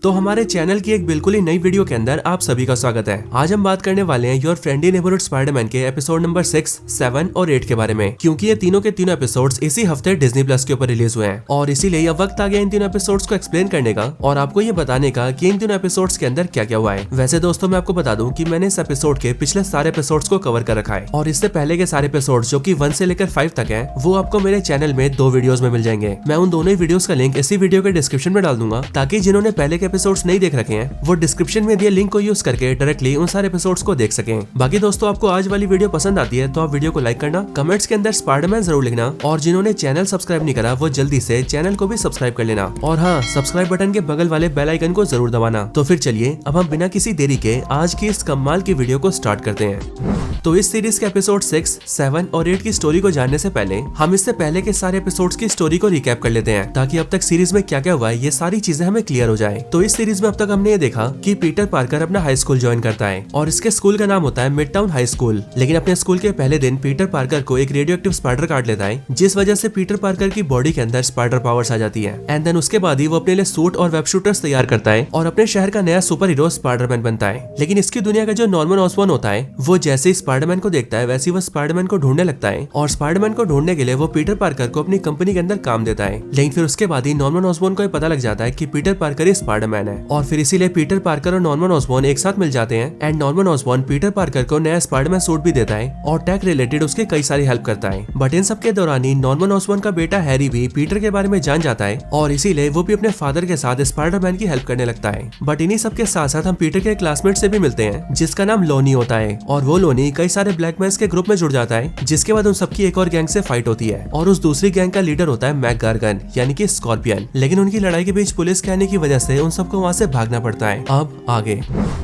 तो हमारे चैनल की एक बिल्कुल ही नई वीडियो के अंदर आप सभी का स्वागत है। आज हम बात करने वाले हैं योर फ्रेंडली नेबरहुड स्पाइडरमैन के एपिसोड नंबर 6, 7 और 8 के बारे में, क्योंकि ये तीनों के तीनों एपिसोड्स इसी हफ्ते डिज्नी प्लस के ऊपर रिलीज हुए हैं और इसीलिए अब वक्त आ गया इन तीनों एपिसोड्स को एक्सप्लेन करने का और आपको ये बताने का कि इन तीनों एपिसोड्स के अंदर क्या क्या हुआ है। वैसे दोस्तों मैं आपको बता दूं कि मैंने इस एपिसोड के पिछले सारे एपिसोड्स को कवर कर रखा है और इससे पहले के सारे एपिसोड्स जो कि 1 से लेकर 5 तक हैं, वो आपको मेरे चैनल में 2 वीडियोस में मिल जाएंगे। मैं उन दोनों ही वीडियोस का लिंक इसी वीडियो के डिस्क्रिप्शन में डाल दूंगा ताकि जिन्होंने पहले के एपिसोड्स नहीं देख रखे हैं वो डिस्क्रिप्शन में दिए लिंक को यूज करके डायरेक्टली उन सारे एपिसोड्स को देख सकें। बाकी दोस्तों आपको आज वाली वीडियो पसंद आती है तो आप वीडियो को लाइक करना, कमेंट्स के अंदर स्पाइडरमैन जरूर लिखना और जिन्होंने चैनल सब्सक्राइब नहीं करा वो जल्दी से चैनल को भी सब्सक्राइब कर लेना और हाँ, सब्सक्राइब बटन के बगल वाले बेल आइकन को जरूर दबाना। तो फिर चलिए अब हम बिना किसी देरी के आज की इस कमाल की वीडियो को स्टार्ट करते हैं। तो इस सीरीज के एपिसोड 6, 7 और 8 की स्टोरी को जानने से पहले हम इससे पहले के सारे एपिसोड्स की स्टोरी को रिकैप कर लेते हैं ताकि अब तक सीरीज में क्या क्या हुआ है ये सारी चीजें हमें क्लियर हो जाए। तो इस सीरीज में अब तक हमने ये देखा कि पीटर पार्कर अपना हाई स्कूल ज्वाइन करता है और इसके स्कूल का नाम होता है मिडटाउन हाई स्कूल। लेकिन अपने स्कूल के पहले दिन पीटर पार्कर को एक रेडियो एक्टिव स्पाइडर काट लेता है, जिस वजह से पीटर पार्कर की बॉडी के अंदर स्पाइडर पावर्स आ जाती है। एंड देन उसके बाद ही वो अपने लिए सूट और वेब शूटर्स तैयार करता है और अपने शहर का नया सुपर हीरो स्पाइडरमैन बनता है। लेकिन इसकी दुनिया का जो नॉर्मन ऑसबॉर्न होता है वो जैसे ही स्पाइडरमैन को देखता है वैसे ही वो स्पाइडरमैन को ढूंढने लगता है और स्पाइडरमैन को ढूंढने के लिए वो पीटर पार्कर को अपनी कंपनी के अंदर काम देता है। लेकिन फिर उसके बाद ही नॉर्मन ऑसबॉर्न को ये पता लग जाता है कि पीटर पार्कर ही स्पाइडरमैन है और फिर इसीलिए पीटर पार्कर और नॉर्मन ऑसबॉर्न एक साथ मिल जाते हैं। And Norman Osborne Peter Parker को नया स्पाइडरमैन सूट भी देता है और टेक रिलेटेड उसके कई सारी हेल्प करता है। बट इन सब के दौरान ही नॉर्मन ऑसबॉर्न का बेटा हैरी भी पीटर के बारे में जान जाता है और इसीलिए वो भी अपने फादर के साथ स्पाइडरमैन की हेल्प करने लगता है। बट इन्हीं सब के साथ साथ हम पीटर के क्लासमेट से भी मिलते हैं जिसका नाम लोनी होता है और वो लोनी कई सारे ब्लैकमैन्स के ग्रुप में जुड़ जाता है, जिसके बाद उन सबकी एक और गैंग से फाइट होती है और उस दूसरी गैंग का लीडर होता है मैक गार्गन यानी कि स्कॉर्पियन। लेकिन उनकी लड़ाई के बीच पुलिस के आने की वजह से उन सबको वहाँ से भागना पड़ता है। अब आगे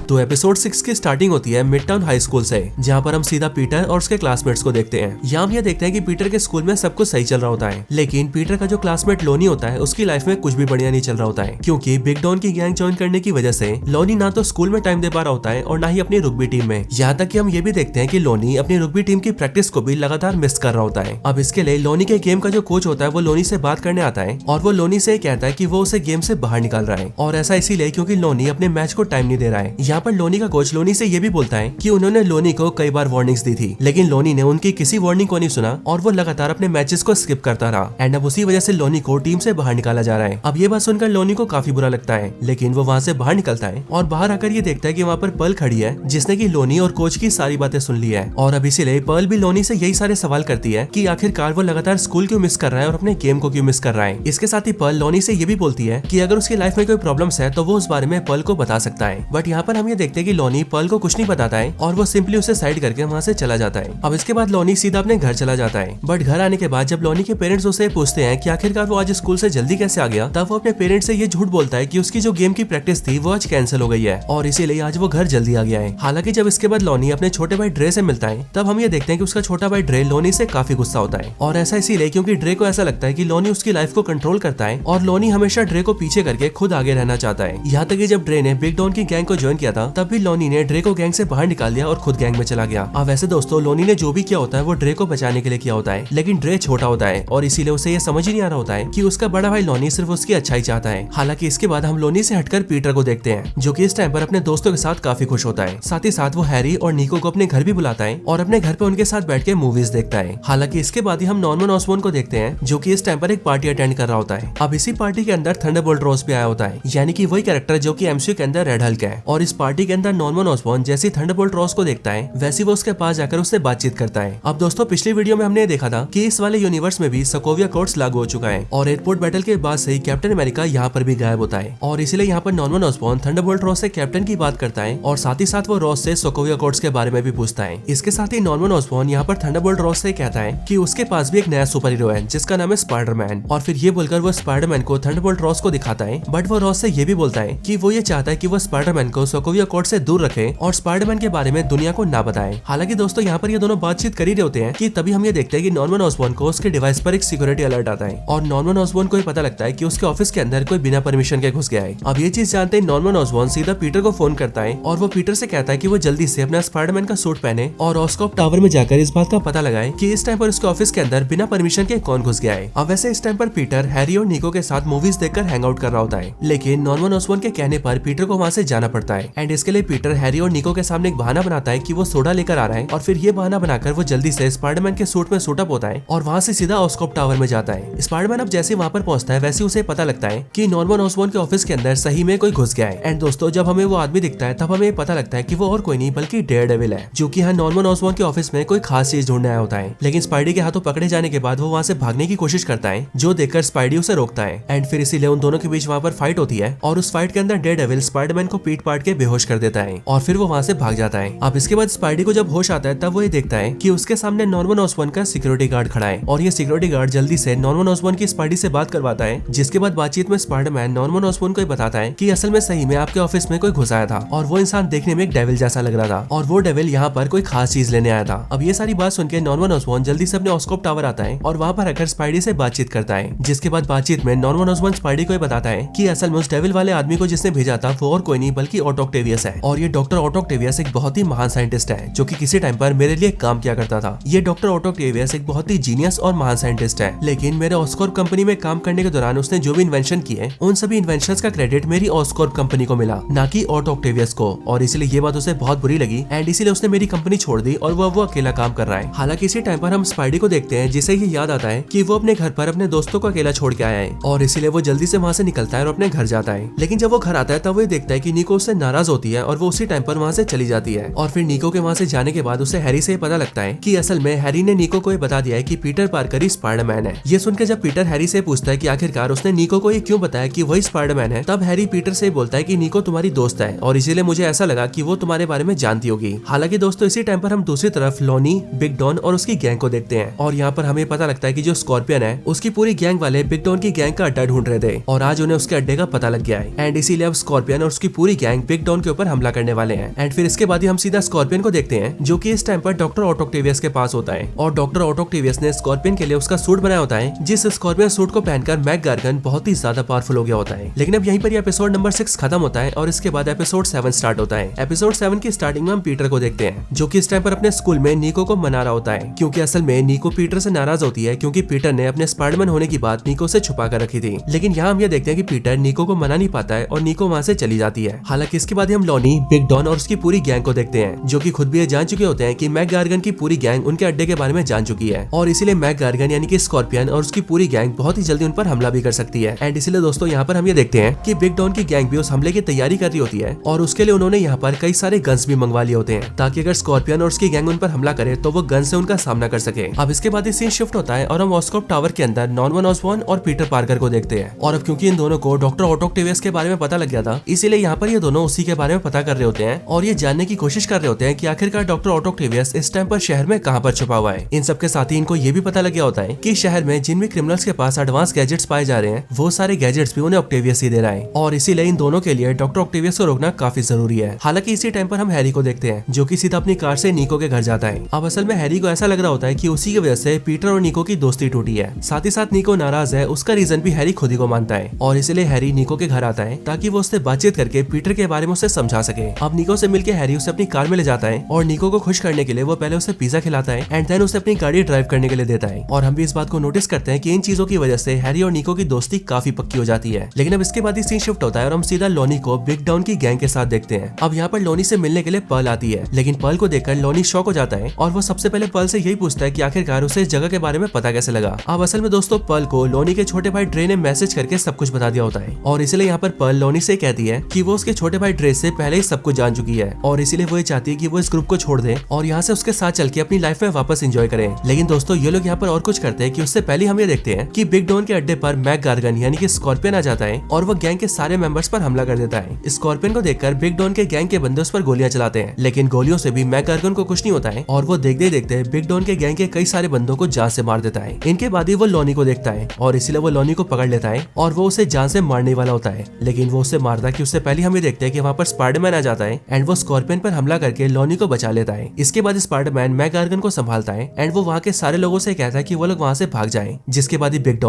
तो एपिसोड 6 की स्टार्टिंग होती है मिडटाउन हाई स्कूल से, जहाँ पर हम सीधा पीटर और उसके क्लासमेट्स को देखते हैं। यहाँ हम ये देखते हैं कि पीटर के स्कूल में सब कुछ सही चल रहा होता है, लेकिन पीटर का जो क्लासमेट लोनी होता है उसकी लाइफ में कुछ भी बढ़िया नहीं चल रहा होता है, क्योंकि बिग डॉन की गैंग ज्वाइन करने की वजह से लोनी ना तो स्कूल में टाइम दे पा रहा होता है और ना ही अपनी रुग्बी टीम में। यहाँ तक कि हम ये भी देखते हैं कि लोनी अपनी रुग्बी टीम की प्रैक्टिस को भी लगातार मिस कर रहा होता है। अब इसके लिए लोनी के गेम का जो कोच होता है वो लोनी से बात करने आता है और वो लोनी से कहता है कि वो उसे गेम से बाहर निकाल रहा है और ऐसा इसीलिए क्योंकि लोनी अपने मैच को टाइम नहीं दे रहा है। यहाँ पर लोनी का कोच लोनी से ये भी बोलता है कि उन्होंने लोनी को कई बार वार्निंग्स दी थी, लेकिन लोनी ने उनकी किसी वार्निंग को नहीं सुना और वो लगातार अपने मैचेस को स्किप करता रहा। एंड अब उसी वजह से लोनी को टीम से बाहर निकाला जा रहा है। अब ये बात सुनकर लोनी को काफी बुरा लगता है, लेकिन वो वहाँ से बाहर निकलता है और बाहर आकर ये देखता है कि वहाँ पर पर्ल खड़ी है जिसने की लोनी और कोच की सारी बातें सुन ली है। और अब इसीलिए पर्ल भी लोनी से यही सारे सवाल करती है कि आखिरकार वो लगातार स्कूल क्यों मिस कर रहा है और अपने गेम को क्यों मिस कर रहा है। इसके साथ ही पर्ल लोनी से ये भी बोलती है कि अगर उसकी लाइफ में कोई प्रॉब्लम्स है तो वो उस बारे में पर्ल को बता सकता है। बट यहाँ पर हम ये देखते हैं कि लोनी पर्ल को कुछ नहीं बताता है और वो सिंपली उसे साइड करके वहाँ से चला जाता है। अब इसके बाद लोनी सीधा अपने घर चला जाता है। बट घर आने के बाद जब लोनी के पेरेंट्स उसे पूछते हैं कि आखिरकार वो आज स्कूल से जल्दी कैसे आ गया, तब वो अपने पेरेंट्स से ये झूठ बोलता है कि उसकी जो गेम की प्रैक्टिस थी वो आज कैंसिल हो गई है और इसीलिए आज वो घर जल्दी आ गया है। हालांकि जब इसके बाद लोनी अपने छोटे भाई ड्रे से मिलता है तब हम ये देखते हैं कि उसका छोटा भाई ड्रे लोनी से काफी गुस्सा होता है और ऐसा इसीलिए क्योंकि ड्रे को ऐसा लगता है कि लोनी उसकी लाइफ को कंट्रोल करता है और लोनी हमेशा ड्रे को पीछे करके खुद आगे रहना चाहता है। यहाँ तक कि जब ड्रे ने बिग डॉन की गैंग को ज्वाइन किया था तब भी लोनी ने ड्रे को गैंग से बाहर निकाल दिया और खुद गैंग में चला गया। अब वैसे दोस्तों लोनी ने जो भी किया होता है वो ड्रे को बचाने के लिए किया होता है, लेकिन ड्रे छोटा होता है और इसीलिए उसे ये समझ ही नहीं आ रहा होता है कि उसका बड़ा भाई लोनी सिर्फ उसकी अच्छाई चाहता है। हालांकि इसके बाद हम लोनी से हटकर पीटर को देखते हैं जो कि इस टाइम पर अपने दोस्तों के साथ काफी खुश होता है। साथ ही साथ वो हैरी और निको को अपने घर भी बुलाता है और अपने घर पे उनके साथ बैठ के मूवीज देखता है। हालांकि इसके बाद ही हम नॉर्मन ऑसबॉर्न को देखते हैं जो कि इस टाइम पर एक पार्टी अटेंड कर रहा होता है। अब इसी पार्टी के अंदर थंडरबोल्ट रॉस भी आया होता है, यानी कि वही कैरेक्टर जो कि एमसीयू के अंदर रेड हल्क है। और इस पार्टी के अंदर नॉर्मन ऑसबॉर्न जैसी थंडरबोल्ट रॉस को देखता है वैसे वो उसके पास जाकर उससे बातचीत करता है। अब दोस्तों पिछली वीडियो में हमने देखा था कि इस वाले यूनिवर्स में भी सोकोविया कोड्स लागू हो चुका है और एयरपोर्ट बैटल के बाद से ही कैप्टन अमेरिका यहाँ पर भी गायब होता है और इसीलिए यहाँ पर नॉर्मन ऑसबॉर्न थंडरबोल्ट रॉस से कैप्टन की बात करता है और साथ ही साथ वो रॉस से सोकोविया कोड्स के बारे में भी पूछता है। इसके साथ ही नॉर्मन ऑसबॉर्न यहाँ पर थंडरबोल्ट रॉस से कहता है कि उसके पास भी एक नया सुपर हीरो है जिसका नाम है स्पाइडरमैन और फिर ये बोलकर वो स्पाइडरमैन को थंडरबोल्ट रॉस को दिखाता है। बट वो रॉस से ये भी बोलता है कि वो ये चाहता है कि वो स्पाइडरमैन को सोकोविया कोड से दूर रखे और स्पाइडरमैन के बारे में दुनिया को ना बताए। हालांकि दोस्तों यहाँ पर ये दोनों बातचीत कर ही रहे होते हैं कि तभी हम ये देखते हैं कि नॉर्मन ऑसबॉर्न को उसके डिवाइस पर एक सिक्योरिटी अलर्ट आता है और नॉर्मन ऑसबॉर्न को पता लगता है कि उसके ऑफिस के अंदर कोई बिना परमिशन के घुस गया है। अब ये चीज जानते ही नॉर्मन ऑसबॉर्न सीधा पीटर को फोन करता है और वो पीटर से कहता है कि वो जल्दी से अपना स्पाइडरमैन का सूट स्पाइडरमैन ने और ऑस्कॉप टावर में जाकर इस बात का पता लगाए कि इस टाइम पर उसके ऑफिस के अंदर बिना परमिशन के कौन घुस गया है। अब वैसे इस टाइम पर पीटर हैरी और निको के साथ मूवीज देखकर हैंग आउट कर रहा होता है, लेकिन नॉर्मन ऑसबॉर्न के कहने पर पीटर को वहाँ से जाना पड़ता है। एंड इसके लिए पीटर हैरी और निको के सामने एक बहाना बनाता है कि वो सोडा लेकर आ रहा है, और फिर ये बहाना बनाकर वो जल्दी से स्पाइडरमैन के सूट में सूटअप होता है और वहाँ से सीधा ऑस्कॉप टावर में जाता है। स्पाइडरमैन अब जैसे वहाँ पर पहुंचता है वैसे उसे पता लगता है कि नॉर्मन ऑसबॉर्न के ऑफिस के अंदर सही में कोई घुस गया है। एंड दोस्तों, जब हमें वो आदमी दिखता है तब हमें पता लगता है कि वो और कोई नहीं बल्कि डेयरडेविल है, जो कि यहाँ नॉर्मन ऑसबॉर्न के ऑफिस में कोई खास चीज ढूंढने आया होता है। लेकिन स्पाइडी के हाथों पकड़े जाने के बाद वो वहाँ से भागने की कोशिश करता है, जो देखकर स्पाइडी उसे रोकता है। एंड फिर इसीलिए उन दोनों के बीच वहाँ पर फाइट होती है और उस फाइट के अंदर डेयरडेविल स्पाइडरमैन को पीट पाट के बेहोश कर देता है और फिर वो वहाँ से भाग जाता है। अब इसके बाद स्पाइडी को जब होश आता है तब वो ये देखता है कि उसके सामने नॉर्मन ऑसबॉर्न का सिक्योरिटी गार्ड खड़ा है और ये सिक्योरिटी गार्ड जल्दी से नॉर्मन ऑसबॉर्न की स्पाइडी से बात करवाता है, जिसके बाद बातचीत में स्पाइडरमैन नॉर्मन ऑसबॉर्न को बताता है कि असल में सही में आपके ऑफिस में कोई घुस आया था और वो इंसान देखने में एक डेविल जैसा लग रहा था और वो डेविल यहाँ पर कोई खास चीज लेने आया था। अब ये सारी बात सुनकर नॉर्मन ऑसबॉर्न जल्दी से अपने ऑस्कॉप टावर आता है और वहाँ पर आकर स्पाइडी से बातचीत करता है, जिसके बाद बातचीत में नॉर्मन ऑसबॉर्न स्पाइडी को बताता है कि असल में उस डेविल वाले आदमी को जिसने भेजा था वो और कोई नहीं बल्कि ऑटो ऑक्टेवियस है और ये डॉक्टर ऑटो ऑक्टेवियस एक बहुत ही महान साइंटिस्ट है जो कि किसी टाइम पर मेरे लिए काम किया करता था। ये डॉक्टर ऑटो ऑक्टेवियस एक बहुत ही जीनियस और महान साइंटिस्ट है, लेकिन मेरे ऑस्कॉर्प कंपनी में काम करने के दौरान उसने जो भी इन्वेंशन किए उन सभी इन्वेंशंस का क्रेडिट मेरी ऑस्कॉर्प कंपनी को मिला, ना कि ऑटो ऑक्टेवियस को, और इसलिए ये बात उसे बहुत बुरी लगी एंड इसीलिए उसने मेरी कंपनी छोड़ दी और वो अकेला काम कर रहा है। हालांकि इसी टाइम पर हम स्पाइडी को देखते हैं जिसे ये याद आता है कि वो अपने घर पर अपने दोस्तों को अकेला छोड़ के आया है और इसीलिए वो जल्दी से वहाँ से निकलता है और अपने घर जाता है। लेकिन जब वो घर आता है तब वो देखता है कि निको उससे नाराज होती है और वो उसी टाइम पर वहाँ से चली जाती है और फिर निको के वहाँ से जाने के बाद उसे हैरी से पता लगता है कि असल में हैरी ने निको को ये बता दिया है कि पीटर पार्कर ही स्पाइडरमैन है। ये सुनकर जब पीटर हैरी से पूछता है कि आखिरकार उसने निको को ये क्यों बताया कि वही स्पाइडरमैन है, तब हैरी पीटर से बोलता है कि निको तुम्हारी दोस्त है और इसीलिए मुझे ऐसा लगा कि वो तुम्हारे बारे में जानती होगी। हालांकि दोस्तों, इसी टाइम पर हम दूसरी तरफ लॉनी, बिग डॉन और उसकी गैंग को देखते हैं और यहाँ पर हमें पता लगता है कि जो स्कॉर्पियन है उसकी पूरी गैंग वाले बिग डॉन की गैंग का अड्डा ढूंढ रहे थे और आज उन्हें उसके अड्डे का पता लग गया है एंड इसीलिए अब स्कॉर्पियन और उसकी पूरी गैंग बिग डॉन के ऊपर हमला करने वाले हैं। एंड फिर इसके बाद ही हम सीधा स्कॉर्पियन को देखते हैं जो कि इस टाइम पर डॉक्टर ऑटो ऑक्टेवियस के पास होता है और डॉक्टर ऑटो ऑक्टेवियस ने स्कॉर्पियन के लिए उसका सूट बनाया होता है, जिस स्कॉर्पियन सूट को पहनकर मैक गार्गन बहुत ही ज्यादा पावरफुल हो गया होता है। लेकिन अब यहीं पर एपिसोड नंबर 6 खत्म होता है और इसके बाद एपिसोड 7 स्टार्ट होता है। एपिसोड 7 की स्टार्टिंग में हम पीटर को देखते हैं जो कि इस टाइम पर अपने स्कूल में निको को मना रहा होता है, क्योंकि असल में निको पीटर से नाराज होती है क्योंकि पीटर ने अपने स्पाइडरमैन होने की बात निको से छुपा कर रखी थी। लेकिन यहाँ हम ये देखते हैं कि पीटर निको को मना नहीं पाता है और निको वहाँ से चली जाती है। हालांकि इसके बाद हम लॉनी, बिग डॉन और उसकी पूरी गैंग को देखते हैं जो कि खुद भी ये जान चुके होते हैं कि मैक गार्गन की पूरी गैंग उनके अड्डे के बारे में जान चुकी है और इसीलिए मैक गार्गन यानी कि स्कॉर्पियन और उसकी पूरी गैंग बहुत ही जल्दी उन पर हमला भी कर सकती है। एंड इसलिए दोस्तों, यहाँ पर हम ये देखते हैं कि बिग डॉन की गैंग भी उस हमले की तैयारी कर रही होती है और उसके लिए उन्होंने यहाँ पर कई सारे गन्स भी मंगवा लिए होते हैं ताकि अगर स्कॉर्पियन और उसकी गैंग उन पर हमला करे तो वो गन से उनका सामना कर सके। अब इसके बाद सीन शिफ्ट होता है और हम ऑस्कॉप टावर के अंदर नॉर्मन ऑसबॉर्न और पीटर पार्कर को देखते हैं और अब क्योंकि इन दोनों को डॉक्टर ऑटो ऑक्टेवियस के बारे में पता लग गया था, इसीलिए यहाँ पर ये दोनों उसी के बारे में पता कर रहे होते हैं और ये जानने की कोशिश कर रहे होते हैं कि आखिरकार डॉक्टर ऑटो ऑक्टेवियस इस टाइम पर शहर में कहाँ पर छुपा हुआ है। इन सबके साथ ही इनको ये भी पता लग गया होता है कि शहर में जिन भी क्रिमिनल्स के पास एडवांस गैजेट्स पाए जा रहे हैं वो सारे गैजेट्स भी उन्हें ऑक्टेवियस ही दे रहा है और इसीलिए इन दोनों के लिए डॉक्टर ऑक्टेवियस को रोकना काफी जरूरी है। हालांकि इसी टाइम पर हम हैरी को देखते हैं जो कि सीधा अपनी कार से निको के घर जाता है। अब असल में हैरी को ऐसा लग रहा होता है कि उसी की वजह से पीटर और निको की दोस्ती टूटी है। साथ ही साथ निको नाराज है, उसका रीजन भी हैरी खुद ही को मानता है और इसलिए हैरी निको के घर आता है ताकि वो उससे बातचीत करके पीटर के बारे में उसे समझा सके। अब निको से मिलकर हैरी उसे अपनी कार में ले जाता है और निको को खुश करने के लिए वो पहले उसे पिज्जा खिलाता है एंड देन उसे अपनी गाड़ी ड्राइव करने के लिए देता है। और हम भी इस बात को नोटिस करते हैं कि इन चीजों की वजह से हैरी और निको की दोस्ती काफी पक्की हो जाती है। लेकिन अब इसके बाद ही सीन शिफ्ट होता है और हम सीधा लॉनी को बिग डॉन की गैंग के साथ देखते हैं। अब यहाँ पर लॉनी से मिलने के लिए पर्ल आती है, लेकिन पर्ल को देखकर लॉनी शॉक हो जाता है और वो सबसे पहले पर्ल से यही पूछता है कि आखिरकार उसे इस जगह के बारे में पता कैसे लगा। अब असल में दोस्तों, पर्ल को लॉनी के छोटे भाई ड्रे ने मैसेज करके सब कुछ बता दिया होता है और इसलिए यहाँ पर पर्ल लॉनी से कहती है कि वो उसके छोटे भाई ड्रे से पहले ही सब कुछ जान चुकी है और इसीलिए वो ये चाहती है कि वो इस ग्रुप को छोड़ दे और यहाँ से उसके साथ चल के अपनी लाइफ में वापस एंजॉय करें। लेकिन दोस्तों, ये लोग यहाँ पर और कुछ करते हैं कि उससे पहले हम ये देखते हैं कि बिग डॉन के अड्डे पर मैक गार्गन यानी कि स्कॉर्पियन आ जाता है और वो गैंग के सारे मेंबर्स पर हमला कर देता है। स्कॉर्पियन को देखकर बिग डॉन के गैंग के बंदे उस पर गोलियां चलाते हैं, लेकिन गोलियों से भी मैक गार्गन को कुछ नहीं होता है और वो देखते देखते बिग डॉन के गैंग के कई सारे बंदों को जान से मार देता है। इनके बाद ही वो लॉनी को देखता है और इसीलिए वो लॉनी को पकड़ लेता है और वो उसे जान से मारने वाला होता है, लेकिन वो उसे मारता कि उससे पहले हम ये देखते हैं कि वहाँ पर स्पाइडरमैन आ जाता है एंड वो स्कॉर्पियन पर हमला करके लॉनी को बचा लेता है। इसके बाद स्पाइडरमैन मैक गार्गन को संभालता है एंड वो वहाँ के सारे लोगों से कहता है कि वो लोग वहाँ से भाग जाएं। जिसके बाद ही बिग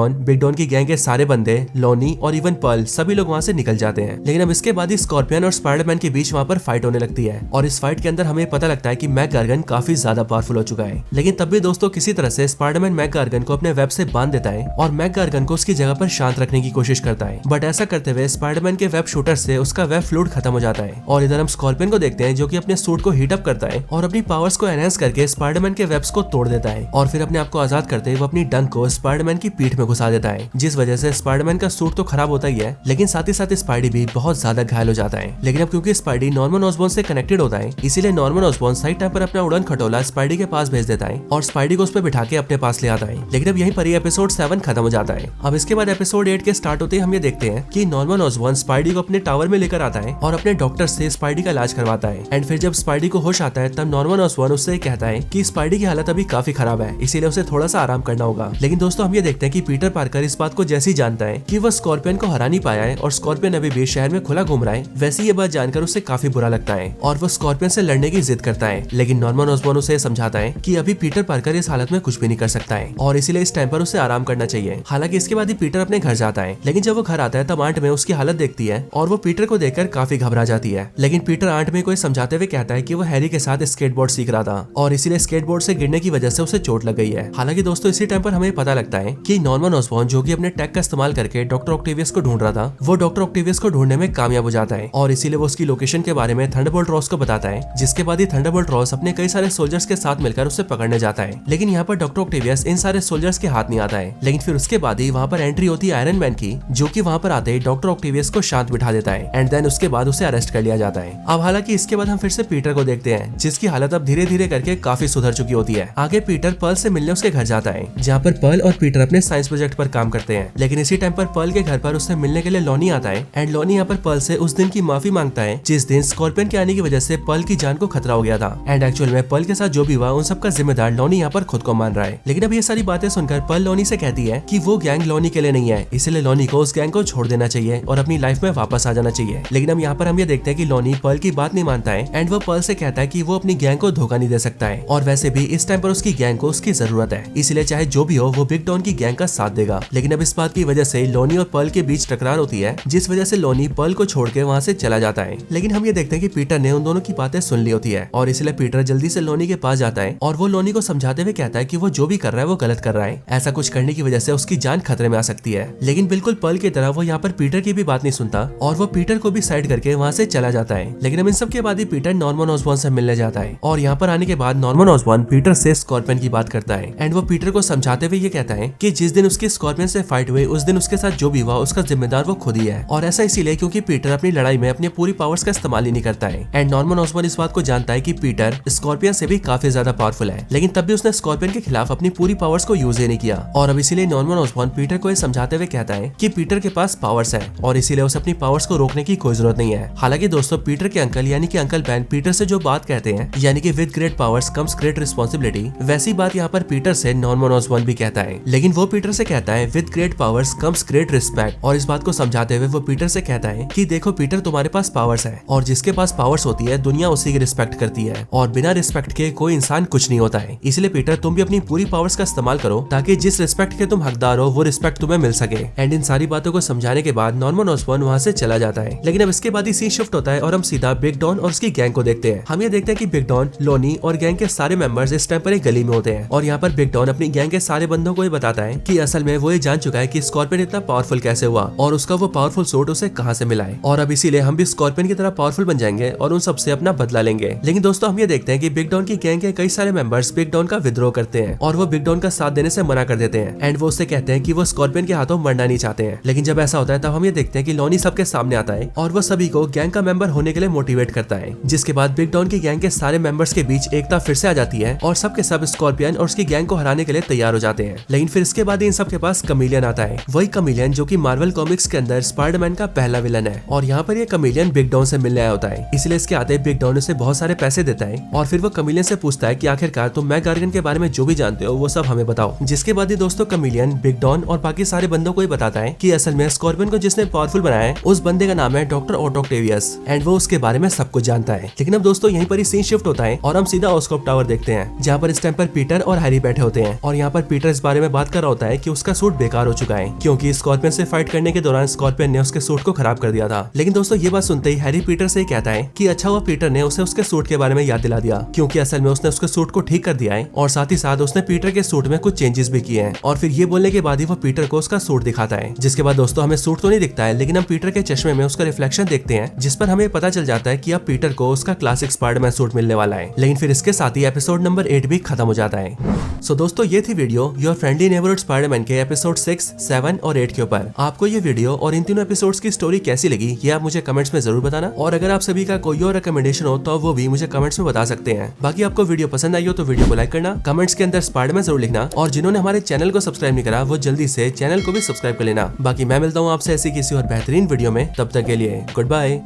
डॉन की गैंग के सारे बंदे, लॉनी और इवन पर्ल सभी लोग वहाँ से निकल जाते हैं। लेकिन अब इसके बाद ही स्कॉर्पियन और स्पाइडरमैन के बीच वहाँ पर फाइट होने लगती है और इस फाइट के अंदर हमें पता लगता है कि मैकगार्गन काफी ज्यादा पावरफुल हो चुका है। लेकिन तब भी दोस्तों किसी तरह से स्पाइडरमैन मैकगार्गन को अपने वेब से बांध देता है और मैकगार्गन को उसकी जगह पर शांत रखने की कोशिश करता है। बट ऐसा करते हुए स्पाइडरमैन के वेब शूटर से उसका वेब फ्लूइड खत्म हो जाता है। और इधर हम स्कॉर्पियन को देखते हैं जो कि अपने सूट को हीट अप करता है और अपनी पावर्स को एनहांस करके स्पाइडरमैन के वेब्स को तोड़ देता है और फिर अपने आप को आजाद करते वो अपनी डंक को स्पाइडरमैन की पीठ में घुसा देता है, जिस वजह से स्पाइडरमैन का सूट तो खराब होता ही है लेकिन साथ ही साथ स्पाइडी भी बहुत ज्यादा घायल हो जाता है। लेकिन अब क्योंकि स्पाइडी नॉर्मन ऑसबॉर्न से कनेक्टेड होता है इसीलिए नॉर्मन ऑसबॉर्न सही टाइम पर अपना उड़न खटोला स्पाइडी के पास भेज देता है और स्पाइडी को उस पर बिठा के अपने पास ले आता है। लेकिन अब यहीं पर ही एपिसोड 7 खत्म हो जाता है। अब इसके बाद एपिसोड 8 के स्टार्ट होते ही हम ये देखते हैं कि नॉर्मन ऑसबॉर्न स्पाइडी को अपने टावर में लेकर आता है और अपने डॉक्टर से स्पाइडी का इलाज करवाता है। एंड फिर जब स्पाइडी को होश आता है तब नॉर्मन ऑसबॉर्न उससे कहता है कि स्पाइडी की हालत अभी काफी खराब है इसीलिए उसे थोड़ा सा आराम करना होगा। लेकिन दोस्तों हम ये देखते हैं कि पीटर पार्कर इस बात को जैसे ही जानता है कि वह स्कॉर्पियन को हरा नहीं पाया है और स्कॉर्पियन अभी भी शहर में खुला घूम रहा है, वैसे ये बात जानकर उसे काफी बुरा लगता है और वो स्कॉर्पियन से लड़ने की जिद करता है। लेकिन नॉर्मन ऑसबॉर्न उसे समझाता है कि अभी पीटर पार्कर इस हालत में कुछ भी नहीं कर सकता है और इसीलिए इस टाइम पर उसे आराम करना चाहिए। हालांकि इसके बाद ही पीटर अपने घर जाता है, लेकिन जब वो घर आता है तब आंट में उसकी हालत देखती है और वो पीटर को देखकर काफी घबरा जाती है। लेकिन पीटर आंट में को समझाते हुए कहता है कि वो हैरी के साथ स्केटबोर्ड सीख रहा था और इसीलिए स्केटबोर्ड से गिरने की वजह से उसे चोट लग गई है। हालांकि दोस्तों इसी टाइम पर हमें पता लगता है कि नॉर्मन ऑसबॉर्न जो कि अपने टेक का इस्तेमाल करके डॉक्टर ऑक्टेवियस को ढूंढ रहा था वो डॉक्टर ऑक्टेवियस को ढूंढने में कामयाब हो जाता है और इसीलिए वो उसकी लोकेशन के बारे में थंडरबोल्ट रॉस को बताता है, जिसके बाद ही थंडरबोल्ट रॉस अपने कई सारे सोल्जर्स के साथ मिलकर उसे पकड़ने जाता है। लेकिन यहाँ पर डॉक्टर ऑक्टेवियस इन सारे सोल्जर्स के हाथ नहीं आता है। लेकिन फिर उसके बाद ही वहाँ पर एंट्री होती है आयरन मैन की, जो कि वहाँ पर आते ही डॉक्टर ऑक्टेवियस को शांत बिठा देता है एंड देन उसके बाद उसे अरेस्ट कर लिया जाता है। अब हालांकि इसके बाद हम फिर से पीटर को देखते हैं जिसकी हालत अब धीरे धीरे करके काफी सुधर चुकी होती है। आगे पीटर पर्ल से मिलने उसके घर जाता है जहाँ पर पर्ल और पीटर अपने साइंस प्रोजेक्ट पर काम करते हैं। लेकिन इसी टाइम पर पर्ल के घर पर उससे मिलने के लिए लॉनी आता है एंड लॉनी यहाँ पर पर्ल से उस दिन की माफी मांगता है जिस दिन स्कॉर्पियन के आने की वजह से पर्ल की जान को खतरा हो गया था एंड एक्चुअल में पर्ल के साथ जो भी हुआ उन सबका जिम्मेदार लॉनी यहाँ पर खुद को मान रहा है। लेकिन अब ये सारी बातें सुनकर पर्ल लॉनी से कहती है कि वो गैंग लॉनी के लिए नहीं है, इसलिए लॉनी को उस गैंग को छोड़ देना चाहिए और अपनी लाइफ में वापस आ जाना चाहिए। लेकिन अब यहाँ पर हम ये देखते हैं कि लॉनी पर्ल की बात नहीं मानता है एंड वो पर्ल से कहता है कि वो अपनी गैंग को धोखा नहीं दे सकता है और वैसे भी इस टाइम पर उसकी गैंग को उसकी जरूरत है, इसलिए चाहे जो भी हो वो बिग डॉन की गैंग का साथ देगा। लेकिन अब इस बात की वजह से लॉनी और पर्ल के बीच टकरार होती है जिस वजह से लॉनी पर्ल को छोड़ के वहाँ से चला जाता है। लेकिन हम ये देखते हैं कि पीटर ने उन दोनों की बातें सुन ली होती है और इसलिए पीटर जल्दी से लॉनी के पास जाता है और वो लॉनी को समझाते हुए कहता है कि वो जो भी कर रहा है वो गलत कर रहा है, ऐसा कुछ करने की वजह से उसकी जान खतरे में आ सकती है। लेकिन बिल्कुल पर्ल की तरह वो यहाँ पर पीटर की भी बात नहीं सुनता और वो पीटर को भी साइड करके वहाँ से चला जाता है। लेकिन अब इन सब के बाद ही पीटर नॉर्मन ऑसबॉर्न से मिलने जाता है और यहाँ पर आने के बाद नॉर्मन ऑसबॉर्न पीटर से स्कॉर्पियन की बात करता है एंड वो पीटर को समझाते हुए ये कहता है कि जिस दिन उसकी स्कॉर्पियन से फाइट हुई उस दिन उसके साथ जो भी हुआ उसका जिम्मेदार वो खुद ही है और ऐसा इसीलिए क्योंकि पीटर अपनी लड़ाई में अपनी पूरी पावर्स का इस्तेमाल ही नहीं करता है। एंड नॉर्मन ऑसबॉर्न इस बात को जानता है कि पीटर स्कॉर्पियन से भी काफी ज्यादा पावरफुल है, लेकिन तब भी उसने स्कॉर्पियन के खिलाफ अपनी पूरी पावर्स को यूज ही नहीं किया और अब इसीलिए नॉर्मन ऑसबॉर्न पीटर को ये समझाते हुए कहता है कि पीटर के पास पावर्स है और इसीलिए उसे अपनी पावर्स को रोकने की कोई जरूरत नहीं है। हालांकि दोस्तों पीटर के अंकल यानी कि अंकल बेन पीटर से जो बात कहते हैं यानी कि with great powers comes great responsibility, वैसी बात यहाँ पर पीटर से नॉर्मन ऑसबॉर्न भी कहता है। लेकिन वो पीटर से कहता है with great powers comes great respect और इस बात को समझाते हुए वो पीटर से कहता है कि देखो पीटर तुम्हारे पास पावर्स है और जिसके पास पावर्स होती है दुनिया उसी की रिस्पेक्ट करती है और बिना रिस्पेक्ट के कोई इंसान कुछ नहीं होता है। इसलिए पीटर तुम भी अपनी पूरी पावर्स का इस्तेमाल करो ताकि जिस रिस्पेक्ट के तुम हकदार हो वो रिस्पेक्ट तुम्हें मिल सके। एंड इन सारी बातों को समझाने के बाद नॉर्मन ऑसबॉर्न वहाँ से चला जाता है। लेकिन अब इसके बाद ही सीन शिफ्ट होता है और हम सीधा बिग डॉन और उसकी गैंग को देखते हैं। हम ये देखते हैं कि बिग डॉन, लॉनी और गैंग के सारे मेंबर्स इस टाइम पर एक गली में होते हैं और यहाँ पर बिग डॉन अपनी गैंग के सारे बंदों को ये बताता है कि असल में वो ये जान चुका है कि स्कॉर्पियन इतना पावरफुल कैसे हुआ और उसका वो पावरफुल सूट उसे कहाँ से मिला है और अब इसीलिए हम भी स्कॉर्पियन की तरह पावरफुल बन जाएंगे और उन सबसे अपना बदला लेंगे। लेकिन दोस्तों हम ये देखते हैं कि बिग डॉन की गैंग के कई सारे मेंबर्स बिग डॉन का विद्रोह करते हैं और वो बिग डॉन का साथ देने से मना कर देते हैं एंड वो उससे कहते हैं कि वो स्कॉर्पियन के हाथों मरना नहीं चाहते हैं। लेकिन जब ऐसा होता है तब हम ये देखते हैं कि लॉनी सबके सामने आता है और वो सभी को गैंग का मेंबर होने के लिए मोटिवेट करता है, जिसके बाद बिग डॉन की गैंग के सारे मेंबर्स के बीच एकता फिर से आ जाती है और सबके सब स्कॉर्पियन और उसकी गैंग को हराने के लिए तैयार हो जाते हैं। लेकिन फिर इसके बाद इन सब के पास कमीलियन आता है, वही कमीलियन जो कि मार्वल कॉमिक्स के अंदर स्पाइडरमैन का पहला विलन है और यहाँ पर ये कमीलियन बिग डॉन से मिलने आया होता है। इसलिए इसके आते बिग डॉन उसे बहुत सारे पैसे देता है और फिर वो कमीलियन से पूछता है कि आखिरकार तुम मैकगार्गन के बारे में जो भी जानते हो वो सब हमें बताओ। जिसके बाद ही दोस्तों कमीलियन बिग डॉन और बाकी सारे बंदों को ये बताता है कि असल में स्कॉर्पियन को जिसने पावरफुल बनाया है उस बंदे का नाम है डॉक्टर ऑटो ऑक्टेवियस एंड वो उसके बारे में सब कुछ जानता है। लेकिन अब दोस्तों यहीं पर ही सीन शिफ्ट होता है और हम सीधा ऑस्कॉप टावर देखते हैं जहाँ पर इस टाइम पर पीटर और हैरी बैठे होते हैं और यहाँ पर पीटर इस बारे में बात कर रहा होता है कि उसका सूट बेकार हो चुका है क्योंकि स्कॉर्पियन से फाइट करने के दौरान स्कॉर्पियन ने उसके सूट को खराब कर दिया था। लेकिन दोस्तों ये बात सुनते ही हैरी पीटर से कहता है कि अच्छा हुआ पीटर ने उसे उसके सूट के बारे में याद दिला दिया, क्योंकि असल में उसने उसके सूट को ठीक कर दिया है और साथ ही साथ उसने पीटर के सूट में कुछ चेंजेस भी किए हैं। और फिर ये बोलने के बाद ही वो पीटर को उसका सूट दिखाता है, जिसके बाद दोस्तों हमें सूट तो नहीं दिखता है, लेकिन हम पीटर के चश्मे में उसका रिफ्लेक्शन देखते हैं, जिस पर हमें पता चल जाता है कि अब पीटर को उसका क्लासिक स्पाइडरमैन सूट मिलने वाला है। लेकिन फिर इसके साथ ही एपिसोड नंबर 8 भी खत्म हो जाता है। सो दोस्तों ये थी video your friendly neighbourhood Spiderman के एपिसोड 6, 7 और 8 के ऊपर। आपको ये वीडियो और इन तीनों एपिसोड्स की स्टोरी कैसी लगी ये आप मुझे कमेंट्स में जरूर बताना, और अगर आप सभी का कोई और रिकमेंडेशन हो तो वो भी मुझे कमेंट्स में बता सकते हैं। बाकी आपको वीडियो पसंद आई हो तो वीडियो को लाइक करना, कमेंट्स के अंदर स्पाइडरमैन जरूर लिखना, और जिन्होंने हमारे चैनल को सब्सक्राइब नहीं करा वो जल्दी से चैनल को भी सब्सक्राइब कर लेना। बाकी मैं मिलता हूँ आपसे ऐसी किसी और बेहतरीन वीडियो में, तब तक के लिए गुड बाय।